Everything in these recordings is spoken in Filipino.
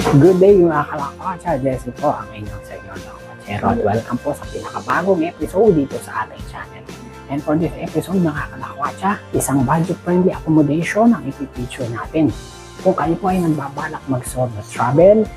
Good day mga kalakwacha, Jesse po ang inyong senyor na kwatsero at welcome po sa pinakabagong episode dito sa ating channel. And for this episode mga kalakwacha, isang budget-friendly accommodation ang ipipicture natin. Kung kayo po ay nagbabalak mag-solo travel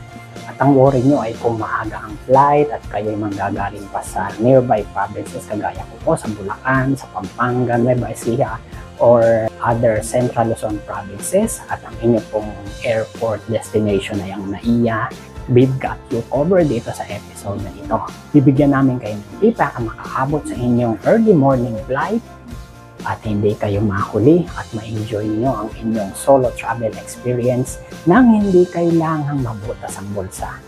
at ang worry nyo ay kung maaga ang flight at kayo ay manggagaling pa sa nearby provinces kagaya ko po sa Bulacan, sa Pampanga, Nueva Ecija, or other Central Luzon provinces at ang inyo pong airport destination ay ang NAIA, we've got you covered dito sa episode na ito. Bibigyan namin kayo ng tip para makaabot sa inyong early morning flight at hindi kayo mahuli at ma-enjoy nyo ang inyong solo travel experience nang hindi kailangang mabutas ang bulsa.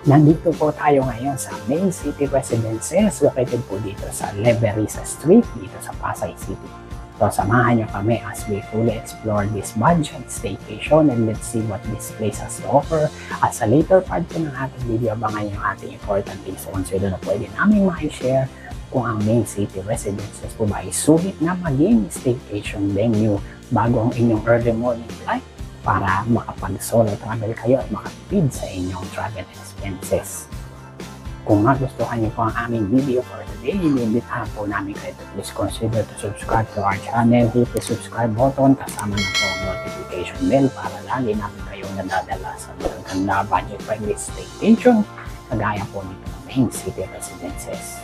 Nandito po tayo ngayon sa Main City Residences located po dito sa Leverisa Street dito sa Pasay City. So, samahan nyo kami as we fully explore this budget staycation and let's see what this place has to offer. At sa later part po ng ating video, abangan yung ating important things so consider na pwede namin ma-share kung ang Main City Residences po ba ay sulit na maging staycation venue bago ang inyong early morning flight para makapag-solo travel kayo at makatipid sa inyong travel expenses. Kung magustuhan niyo po ang aming video for today, inimbitahan po namin kayo to please consider to subscribe to our channel. Hit the subscribe button kasama na po ang notification bell para lagi namin kayong nadadala sa magaganda budget-friendly staycation kagaya po nito ng Main City Residences.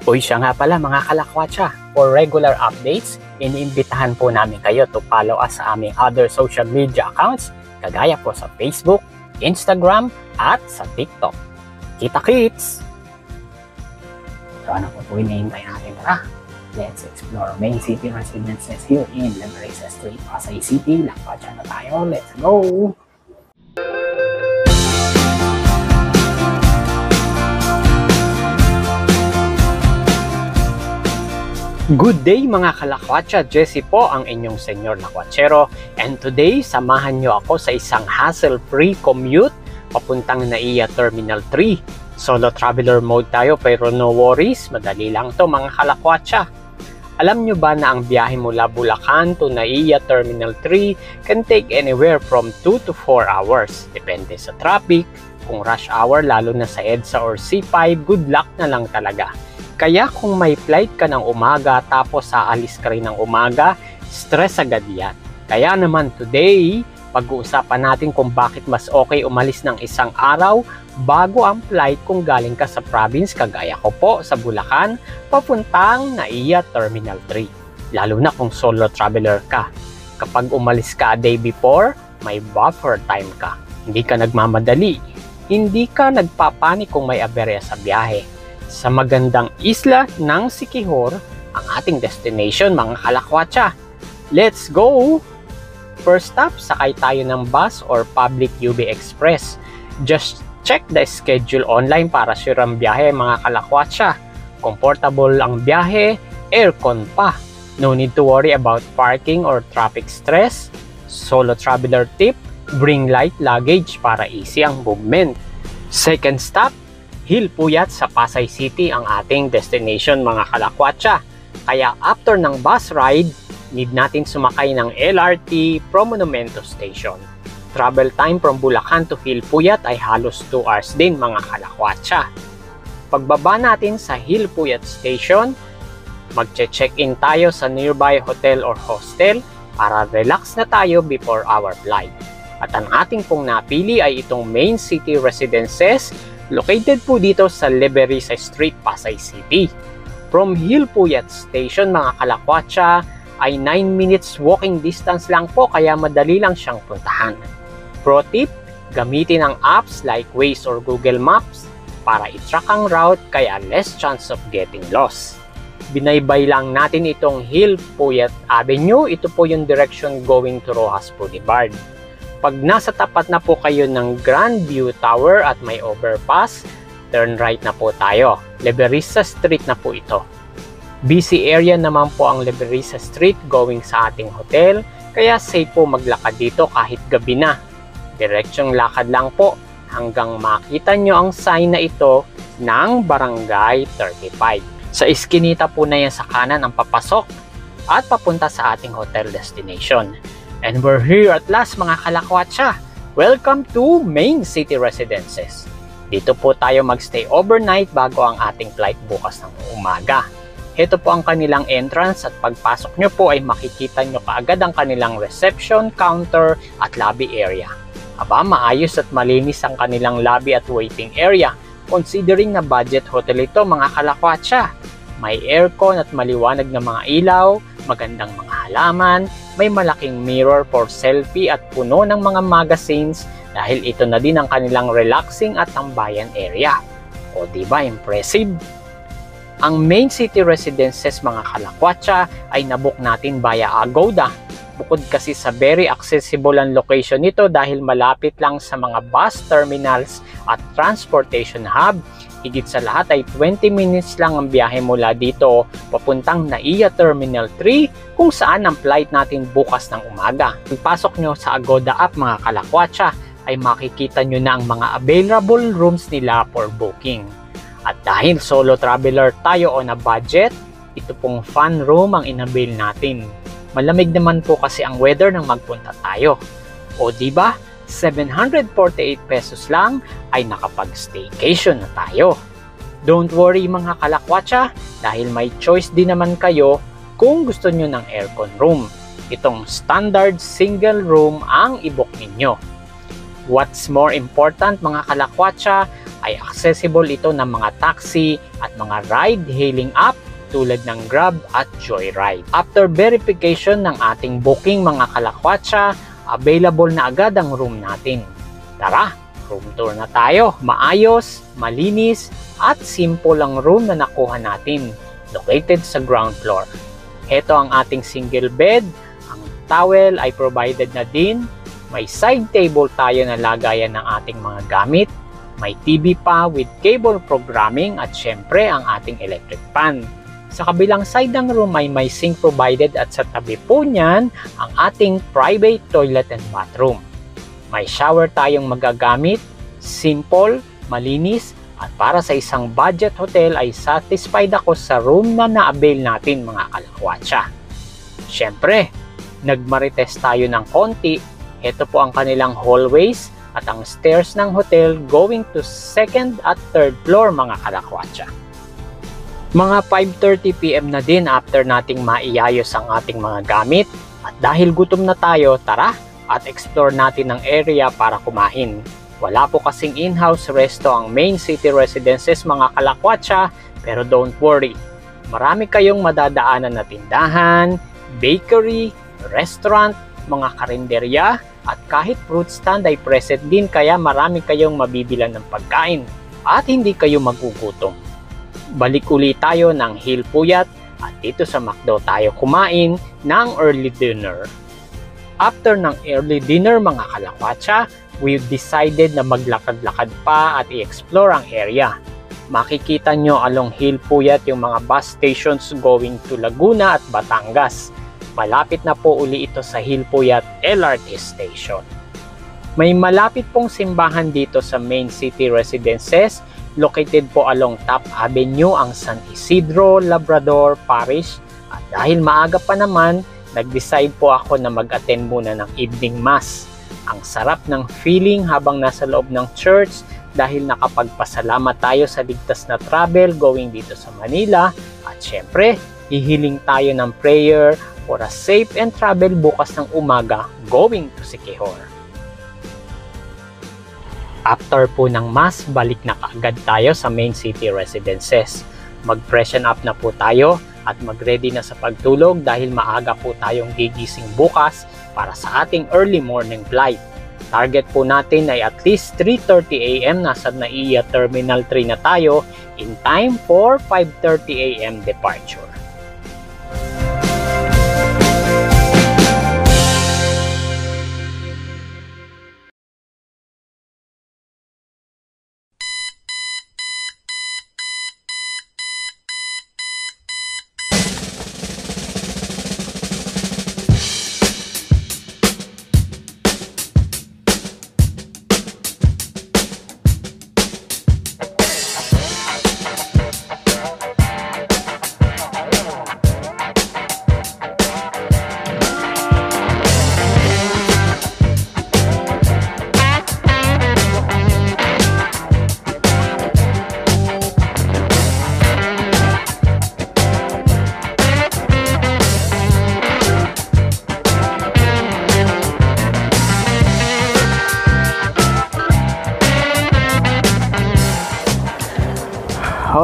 Uy, siya nga pala mga kalakwacha, for regular updates, inimbitahan po namin kayo to follow us sa aming other social media accounts kagaya po sa Facebook, Instagram, at sa TikTok. Kita-kits! So ano po hinihintay natin? Tara, let's explore Main City Residences here in Leverisa Street, Pasay City. Lakwacha na tayo, let's go! Good day mga kalakwacha, Jesse po ang inyong senyor na kwatsero. And today, samahan nyo ako sa isang hassle-free commute papuntang NAIA Terminal 3. Solo traveler mode tayo pero no worries, madali lang to mga kalakwacha. Alam nyo ba na ang biyahe mula Bulacan to NAIA Terminal 3 can take anywhere from 2 to 4 hours. Depende sa traffic, kung rush hour lalo na sa EDSA or C5, good luck na lang talaga. Kaya kung may flight ka ng umaga tapos aalis ka rin ng umaga, stress agad yan. Kaya naman today, pag-uusapan natin kung bakit mas okay umalis ng isang araw bago ang flight kung galing ka sa province kagaya ko po sa Bulacan papuntang NAIA Terminal 3. Lalo na kung solo traveler ka. Kapag umalis ka a day before, may buffer time ka. Hindi ka nagmamadali. Hindi ka nagpapanik kung may aberya sa biyahe. Sa magandang isla ng Siquijor, ang ating destination mga kalakwacha. Let's go! First stop, sakay tayo ng bus or public UB Express. Just check the schedule online para sure ang biyahe mga kalakwacha. Comfortable ang biyahe, aircon pa. No need to worry about parking or traffic stress. Solo traveler tip, bring light luggage para easy ang movement. Second stop, Hilpuyat sa Pasay City ang ating destination mga kalakwacha. Kaya after ng bus ride, need natin sumakay ng LRT from Monumento Station. Travel time from Bulacan to Hilpuyat ay halos 2 hours din mga kalakwacha. Pagbaba natin sa Hilpuyat Station, magche-check-in tayo sa nearby hotel or hostel para relax na tayo before our flight. At ang ating pong napili ay itong Main City Residences located po dito sa Leverisa Street, Pasay City. From Hilpuyat Station mga kalakwacha, ay 9 minutes walking distance lang po kaya madali lang siyang puntahan. Pro tip, gamitin ang apps like Waze or Google Maps para i-track ang route kaya less chance of getting lost. Binaybay lang natin itong Hilpuyat Avenue, ito po yung direction going to Roxas Boulevard. Pag nasa tapat na po kayo ng Grand View Tower at may overpass, turn right na po tayo. Leverisa Street na po ito. Busy area naman po ang Leverisa Street going sa ating hotel, kaya safe po maglakad dito kahit gabi na. Direksyong lakad lang po hanggang makita nyo ang sign na ito ng Barangay 35. Sa iskinita po na yan sa kanan ang papasok at papunta sa ating hotel destination. And we're here at last mga kalakwatsa. Welcome to Main City Residences. Dito po tayo magstay overnight bago ang ating flight bukas ng umaga. Ito po ang kanilang entrance at pagpasok nyo po ay makikita nyo kaagad ang kanilang reception, counter at lobby area. Aba, maayos at malinis ang kanilang lobby at waiting area. Considering na budget hotel ito mga kalakwatsa. May aircon at maliwanag na mga ilaw, magandang mga halaman, may malaking mirror for selfie at puno ng mga magazines dahil ito na din ang kanilang relaxing at tambayan area. O diba, impressive? Ang Main City Residences mga kalakwatsa ay nabook natin via Agoda. Bukod kasi sa very accessible ang location nito dahil malapit lang sa mga bus terminals at transportation hub, higit sa lahat ay 20 minutes lang ang biyahe mula dito papuntang NAIA Terminal 3 kung saan ang flight natin bukas ng umaga. Pagpasok nyo sa Agoda app mga kalakwatsa ay makikita nyo na ang mga available rooms nila for booking. At dahil solo traveler tayo on a budget, ito pong fun room ang inabil natin. Malamig naman po kasi ang weather nang magpunta tayo. O diba, 748 pesos lang ay nakapag-staycation na tayo. Don't worry mga kalakwatsa dahil may choice din naman kayo kung gusto nyo ng aircon room. Itong standard single room ang i-book ninyo. What's more important mga kalakwatsa ay accessible ito ng mga taxi at mga ride-hailing app tulad ng Grab at Joyride. After verification ng ating booking mga kalakwatsa, available na agad ang room natin. Tara, room tour na tayo. Maayos, malinis, at simple ang room na nakuha natin. Located sa ground floor. Ito ang ating single bed. Ang towel ay provided na din. May side table tayo na lagayan ng ating mga gamit. May TV pa with cable programming at syempre ang ating electric fan. Sa kabilang side ng room ay may sink provided at sa tabi po niyan ang ating private toilet and bathroom. May shower tayong magagamit, simple, malinis at para sa isang budget hotel ay satisfied ako sa room na na-avail natin mga kalakwatsa. Syempre, nagmarites tayo ng konti. Ito po ang kanilang hallways at ang stairs ng hotel going to second at third floor mga kalakwatsa. Mga 5:30 PM na din after nating maiyayos ang ating mga gamit at dahil gutom na tayo, tara at explore natin ang area para kumain. Wala po kasing in-house resto ang Main City Residences mga kalakwatsa pero don't worry, marami kayong madadaanan na tindahan, bakery, restaurant, mga karinderya at kahit fruit stand ay present din kaya marami kayong mabibilan ng pagkain at hindi kayo magugutom. Balik uli tayo ng Hill Puyat at dito sa McDo tayo kumain ng early dinner. After ng early dinner mga kalakwatsa, we decided na maglakad-lakad pa at i-explore ang area. Makikita nyo along Hill Puyat yung mga bus stations going to Laguna at Batangas. Malapit na po uli ito sa Hill Puyat LRT Station. May malapit pong simbahan dito sa Main City Residences. Located po along Top Avenue ang San Isidro Labrador Parish. At dahil maaga pa naman, nag-decide po ako na mag-attend muna ng evening mass. Ang sarap ng feeling habang nasa loob ng church dahil nakapagpasalamat tayo sa ligtas na travel going dito sa Manila. At syempre, hihiling tayo ng prayer for a safe and travel bukas ng umaga going to Siquijor. After po ng mass, balik na kaagad tayo sa Main City Residences. Mag-freshen up na po tayo at mag-ready na sa pagtulog dahil maaga po tayong gigising bukas para sa ating early morning flight. Target po natin ay at least 3:30 AM nasa NAIA Terminal 3 na tayo in time for 5:30 AM departure.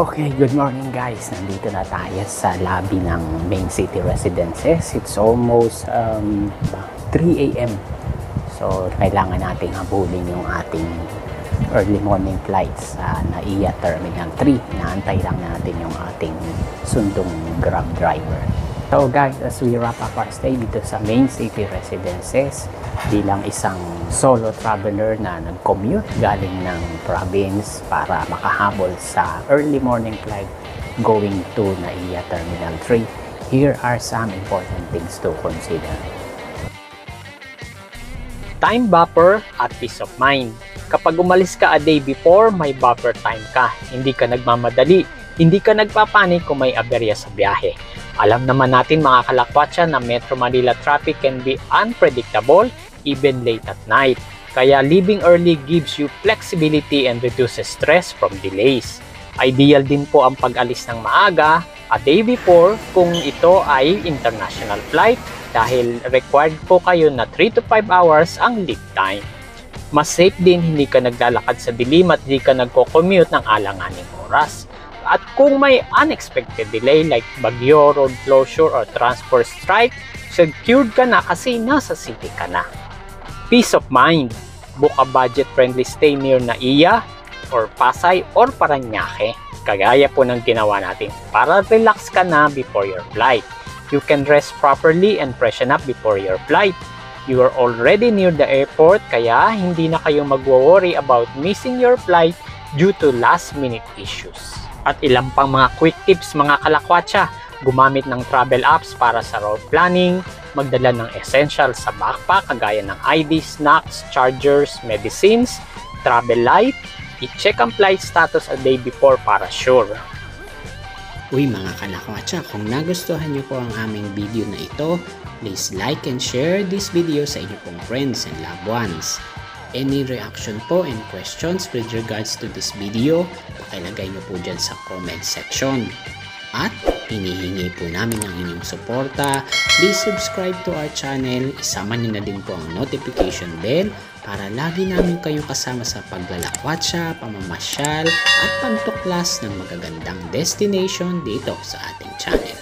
Okay, good morning guys. Nandito na tayo sa lobby ng Main City Residences. It's almost 3 a.m. So, kailangan nating habulin yung ating early morning flights sa NAIA Terminal 3. Inaantay lang natin yung ating sundong Grab driver. So guys, as we wrap up our stay dito sa Main City Residences, bilang isang solo traveler na nag-commute galing ng province para makahabol sa early morning flight going to NAIA Terminal 3, here are some important things to consider. Time buffer at peace of mind. Kapag umalis ka a day before, may buffer time ka. Hindi ka nagmamadali. Hindi ka nagpapanik kung may aberya sa biyahe. Alam naman natin mga kalakwatsa na Metro Manila traffic can be unpredictable even late at night. Kaya leaving early gives you flexibility and reduces stress from delays. Ideal din po ang pag-alis ng maaga a day before kung ito ay international flight dahil required po kayo na 3 to 5 hours ang lead time. Mas safe din hindi ka naglalakad sa dilim at hindi ka nagko-commute ng alanganing oras. At kung may unexpected delay like bagyo, road closure, or transport strike, secured ka na kasi nasa city ka na. Peace of mind. Book a budget-friendly stay near NAIA, or Pasay, or Parañaque. Kagaya po ng ginawa natin para relax ka na before your flight. You can rest properly and freshen up before your flight. You are already near the airport kaya hindi na kayo magwo-worry about missing your flight due to last-minute issues. At ilang pang mga quick tips mga kalakwatsa, gumamit ng travel apps para sa route planning, magdala ng essentials sa backpack kagaya ng ID, snacks, chargers, medicines, travel light, i-check ang flight status a day before para sure. Uy mga kalakwatsa, kung nagustuhan nyo po ang aming video na ito, please like and share this video sa inyong pong friends and loved ones. Any reaction po and questions with regards to this video, pakilagay nyo po dyan sa comment section. At hinihingi po namin ang inyong suporta. Please subscribe to our channel. Isama nyo na din po ang notification bell para lagi namin kayong kasama sa paglalakwatsa, pamamasyal at pagtuklas ng magagandang destination dito sa ating channel.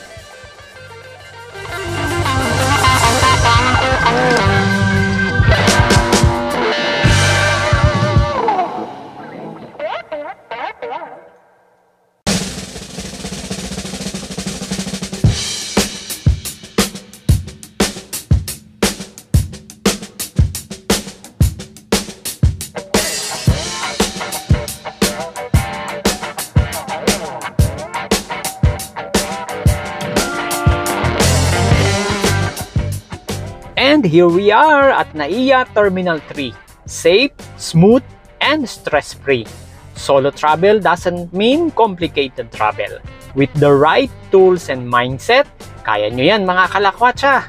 And here we are at NAIA Terminal 3. Safe, smooth, and stress-free. Solo travel doesn't mean complicated travel. With the right tools and mindset, kaya nyo yan mga kalakwatsa.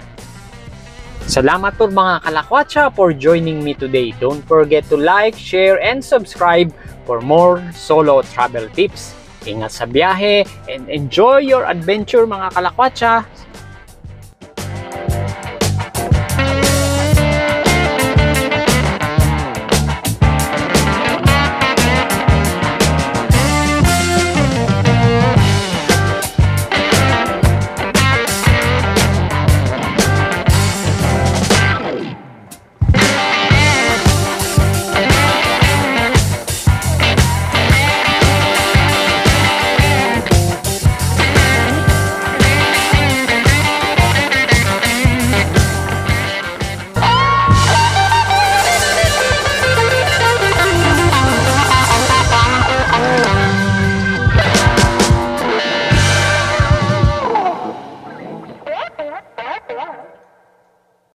Salamat po mga kalakwatsa for joining me today. Don't forget to like, share, and subscribe for more solo travel tips. Ingat sa biyahe and enjoy your adventure mga kalakwatsa.